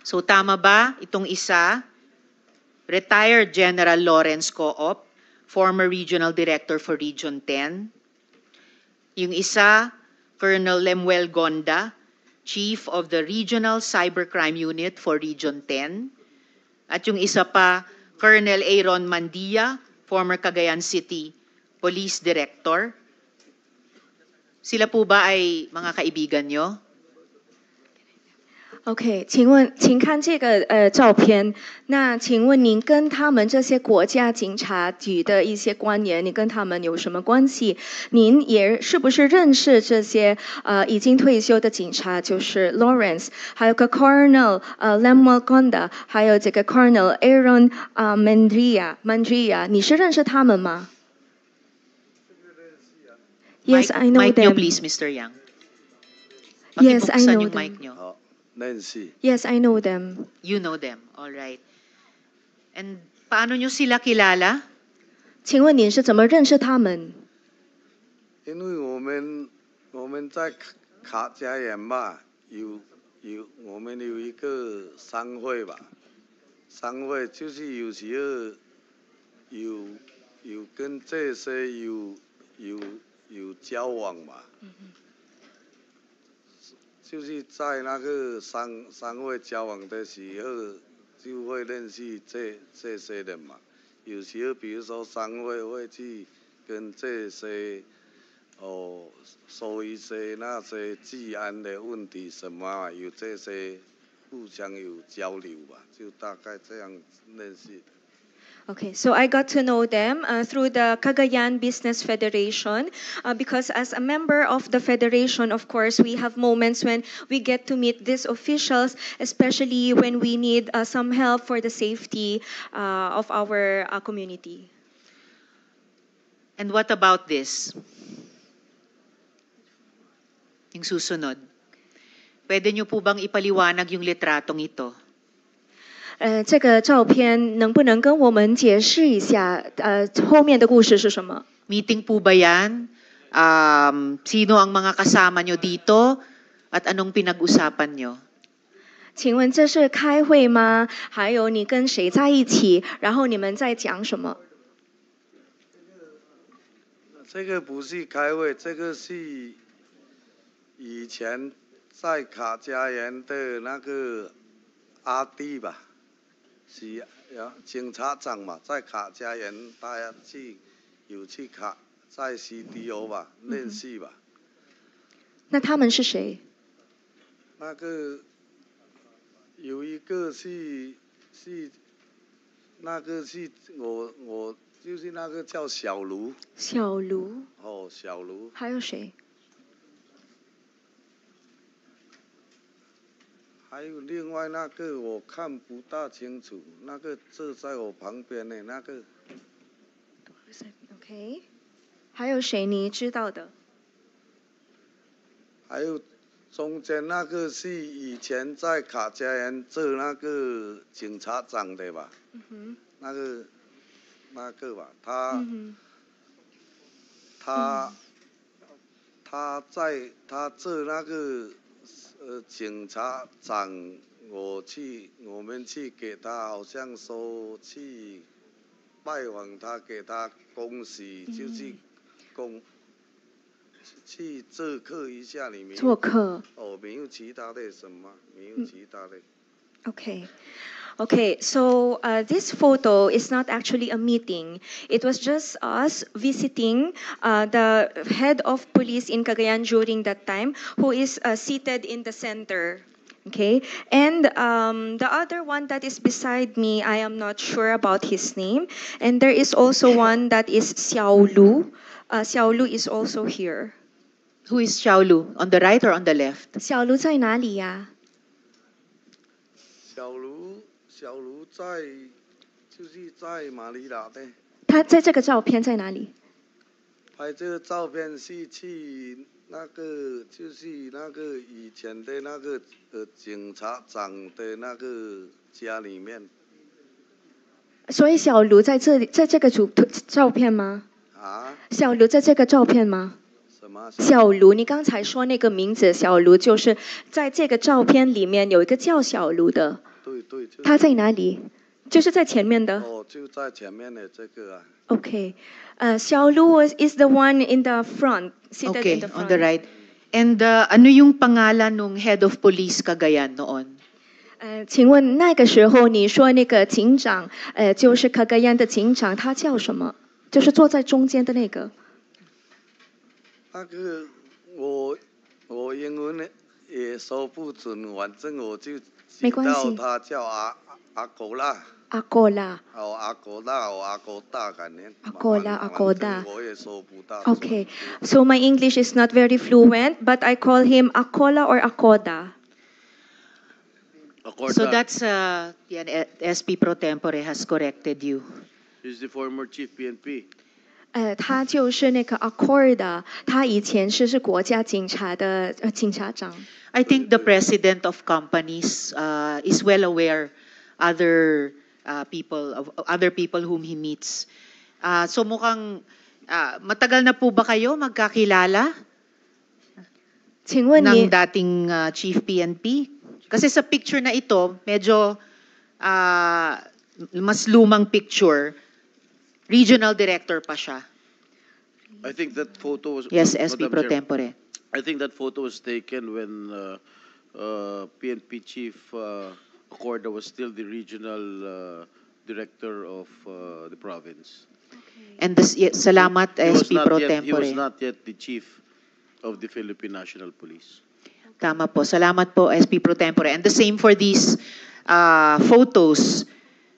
So tama ba itong isa? Retired General Lawrence Coop, former Regional Director for Region 10. Yung isa, Colonel Lemuel Gonda, Chief of the Regional Cybercrime Unit for Region 10. At yung isa pa, Colonel Aaron Mandia, former Cagayan City Police Director. Sila po ba ay mga kaibigan nyo? OK， 请看这个照片。那请问您跟他们这些国家警察局的一些官员，你跟他们有什么关系？您也是不是认识这些已经退休的警察，就是 Lawrence， 还有个 Colonel Lemuel Gonda， 还有这个 Colonel Aaron Mandria， 你是认识他们吗 ？Yes, I know Mic them. nyo please, Mr. Yang. Yes, I Pakibuksan know yung them. mic nyo. Nancy. Yes, I know them. You know them, all right. And paano nyo sila kilala? 请问您是怎么认识他们？因为我们在卡加园吧，我们有一个商会吧，商会就是有时候有跟这些有交往吧。就是在那个商会交往的时候，就会认识这些人嘛。有时候，比如说商会会去跟这些说一些那些治安的问题什么，有这些互相有交流吧，就大概这样认识。Okay, so I got to know them through the Cagayan Business Federation because as a member of the federation, of course, we have moments when we get to meet these officials, especially when we need some help for the safety of our community. And what about this? Yung susunod. Pwede nyo po bang ipaliwanag yung litratong ito? 这个照片能不能跟我们解释一下后面的故事是什么 Meeting po ba yan? Sino ang mga kasama nyo dito? At anong pinag-usapan nyo? 请问这是开会吗？还有你跟谁在一起？然后你们在讲什么？这个不是开会，这个是以前在卡加园的那个阿弟吧。是警察长嘛，在卡加园，大家有去卡在 CDO 吧，认识吧。那他们是谁？那个有一个是那个是我就是那个叫小卢。小卢。哦，小卢。还有谁？还有另外那个我看不大清楚，那个坐在我旁边的那个。OK， 还有谁你知道的？还有中间那个是以前在卡加园做那个警察长的吧？那个吧，他做那个。警察长，我们去给他，好像说去拜访他，给他恭喜，就是去做客一下里面。做客。哦，没有其他的什么，没有其他的。Okay, so this photo is not actually a meeting. It was just us visiting the head of police in Cagayan during that time, who is seated in the center. Okay, and the other one that is beside me, I am not sure about his name. And there is also one that is Xiao Lu. Xiao Lu is also here. Who is Xiao Lu? On the right or on the left? Xiao Lu 在哪里呀？小卢就是在马尼拉的。他在这个照片在哪里？拍这个照片是去那个，就是那个以前的那个警察长的那个家里面。所以小卢在这里，在这个照片吗？啊？小卢在这个照片吗？什么？小卢，你刚才说那个名字小卢，就是在这个照片里面有一个叫小卢的。对对，就是他在哪里？就是在前面的。哦，就在前面的这个啊。Okay. Xiao Lu is the one in the front, seated Okay, in the front. on the right. And ano yung pangalan ng head of police Cagayan noon? 请问那个时候你说那个警长，就是 Cagayan 的警长，他叫什么？就是坐在中间的那个。那个我英文也说不准，反正我就知道他叫阿狗啦。阿哥啦。哦，阿狗啦，哦阿狗大概念。阿哥啦，阿哥大。我也说不到。Okay, so my English is not very fluent, but I call him Akola or Akoda. So that's, SP Pro Tempore has corrected you. He's the former chief PNP. 他就是那个 Akoda， 他以前是国家警察的警察长。I think the president of companies is well aware other people whom he meets. So mukhang matagal na po ba kayo magkakilala 请问你 ng dating chief PNP? Kasi sa picture na ito, medyo mas lumang picture. Regional director pa siya. I think that photo was... Yes, SP Madam Pro Chair, Tempore. I think that photo was taken when PNP Chief Acorda was still the regional director of the province. And salamat, SP Pro He Tempore. was not yet the chief of the Philippine National Police. Tama po. Salamat po, SP Pro Tempore. And the same for these photos.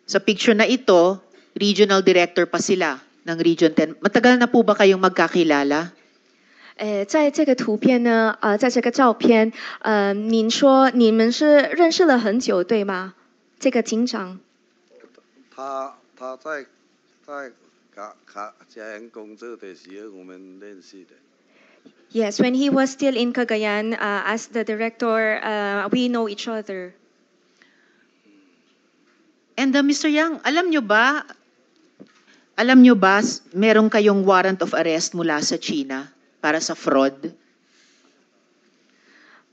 Sa picture na ito, regional director pa sila ng Region 10. Matagal na po ba kayong magkakilala? 在这个图片呢，在这个照片，您说你们是认识了很久，对吗？这个警长。他在卡家园工作的时候，我们认识的。Yes, when he was still in Cagayan as the director, we know each other. And Mr. Yang, alam nyo ba, meron kayong warrant of arrest mula sa China para sa fraud?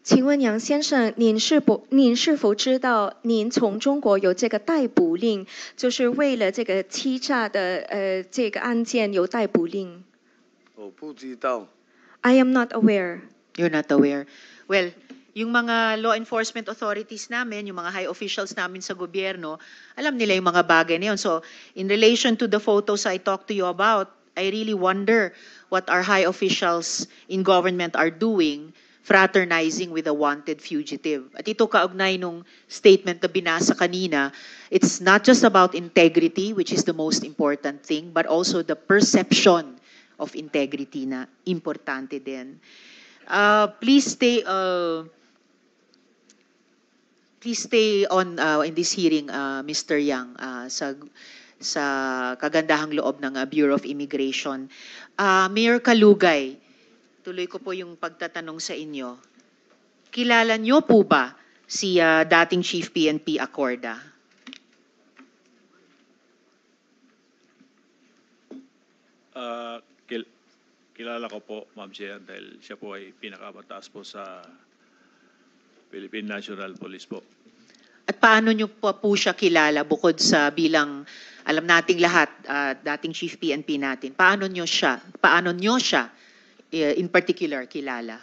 请问杨先生，您是否知道您从中国有这个逮捕令，就是为了这个欺诈的这个案件有逮捕令？我不知道。I am not aware. You're not aware. Well, yung mga law enforcement authorities namin, yung mga high officials namin sa gobyerno, alam nila yung mga bagay na yun. So, in relation to the photos I talked to you about, I really wonder what our high officials in government are doing, fraternizing with a wanted fugitive. At ito kaugnay nung statement na binasa kanina, it's not just about integrity, which is the most important thing, but also the perception of integrity na importante din. Please stay on in this hearing, Mr. Yang, sa kagandahang loob ng Bureau of Immigration. Mayor Kalugay, tuloy ko po yung pagtatanong sa inyo. Kilala niyo po ba si dating Chief PNP Acorda? Kilala ko po, Ma'am Chair, dahil siya po ay pinakamataas po sa Philippine National Police po. At paano niyo po siya kilala bukod sa bilang, alam nating lahat, dating Chief PNP natin, paano niyo siya in particular kilala?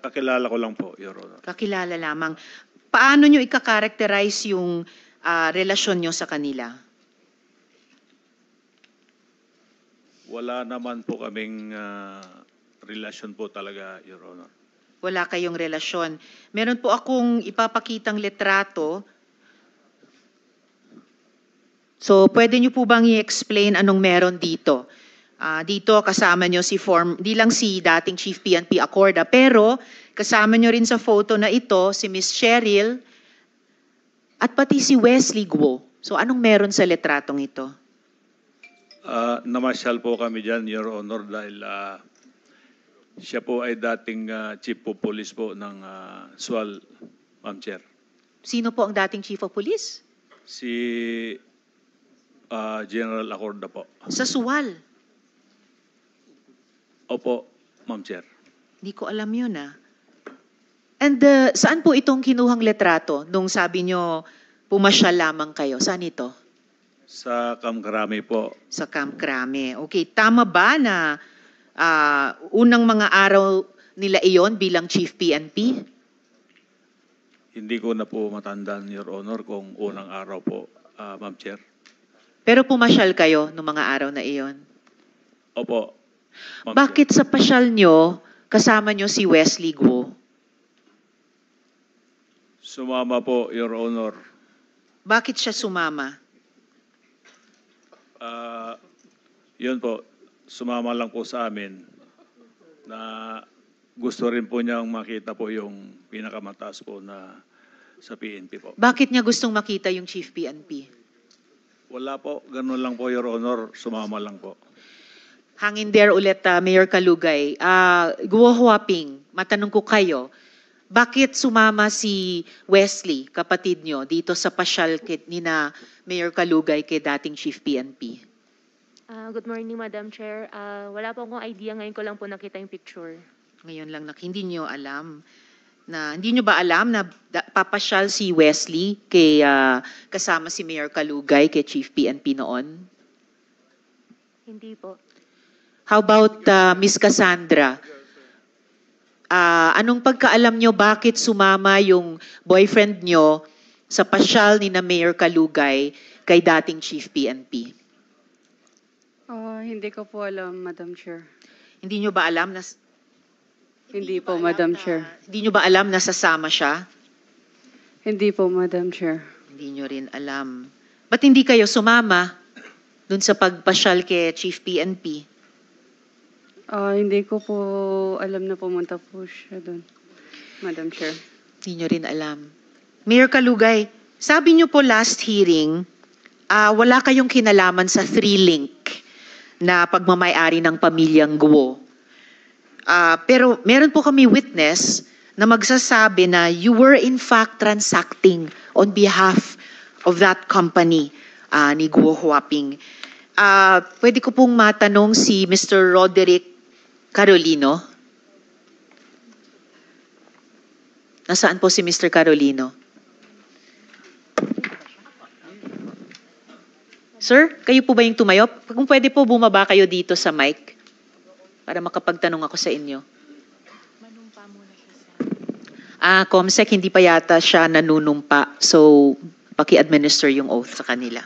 Kakilala ko lang po, Your Honor. Kakilala lamang. Paano niyo ika-characterize yung relasyon niyo sa kanila? Wala naman po kaming relasyon po talaga, Your Honor. Wala kayong relasyon. Meron po akong ipapakitang litrato. So, pwede niyo po bang i-explain anong meron dito? Dito kasama niyo di lang si dating Chief PNP Acorda, pero kasama niyo rin sa photo na ito si Miss Cheryl at pati si Wesley Guo. So, anong meron sa litratong ito? Namasyal po kami dyan, Your Honor, dahil siya po ay dating Chief of Police po ng SWAL, Ma'am Chair. Sino po ang dating Chief of Police? Si General Acorda po. Sa SWAL? Opo, Ma'am Chair. Hindi ko alam yun And saan po itong kinuhang letrato nung sabi nyo pumasyal lamang kayo? Saan ito? Sa Kamkrami po. Sa Camp Crame. Okay, tama ba na unang mga araw nila iyon bilang Chief PNP? Hindi ko na po matandaan, Your Honor, kung unang araw po, Ma'am Chair. Pero pumasyal kayo nung mga araw na iyon. Opo. Ma'am Bakit sa pasyal nyo, kasama nyo si Wesley Guo? Sumama po, Your Honor. Bakit siya sumama? Yun po, sumama lang po sa amin na gusto rin po niyang makita po yung pinakamataas po na sa PNP po. Bakit niya gustong makita yung Chief PNP? Wala po, ganun lang po, Your Honor, sumama lang po. Hangin there ulit, Mayor Kalugay. Guo Huaping, matanong ko kayo, bakit sumama si Wesley, kapatid nyo, dito sa pasyal ni na Mayor Kalugay kay dating Chief PNP? Good morning, Madam Chair. Wala po akong idea. Ngayon ko lang po nakita yung picture. Ngayon lang, hindi nyo alam. Hindi nyo ba alam na papasyal si Wesley kay, kasama si Mayor Kalugay kay Chief PNP noon? Hindi po. How about Miss Cassandra? Anong pagkaalam nyo bakit sumama yung boyfriend nyo sa pasyal ni na Mayor Kalugay kay dating Chief PNP? Hindi ko po alam, Madam Chair. Hindi nyo ba alam na... Hindi po, Madam Chair. Hindi nyo ba alam na sasama siya? Hindi po, Madam Chair. Hindi nyo rin alam. Ba't hindi kayo sumama dun sa pagpasyal kay Chief PNP? Hindi ko po alam na pumunta po siya doon, Madam Chair. Hindi nyo rin alam. Mayor Kalugay, sabi nyo po last hearing, wala kayong kinalaman sa 3-link na pagmamayari ng pamilyang Guo. Pero meron po kami witness na magsasabi na you were in fact transacting on behalf of that company ni Guo Huaping. Pwede ko pong matanong si Mr. Roderick Carolino. Nasaan po si Mr. Carolino? Sir, kayo po ba yung tumayo? Kung pwede po, bumaba kayo dito sa mic para makapagtanong ako sa inyo. Comsec, hindi pa yata siya nanunumpa. So, paki-administer yung oath sa kanila.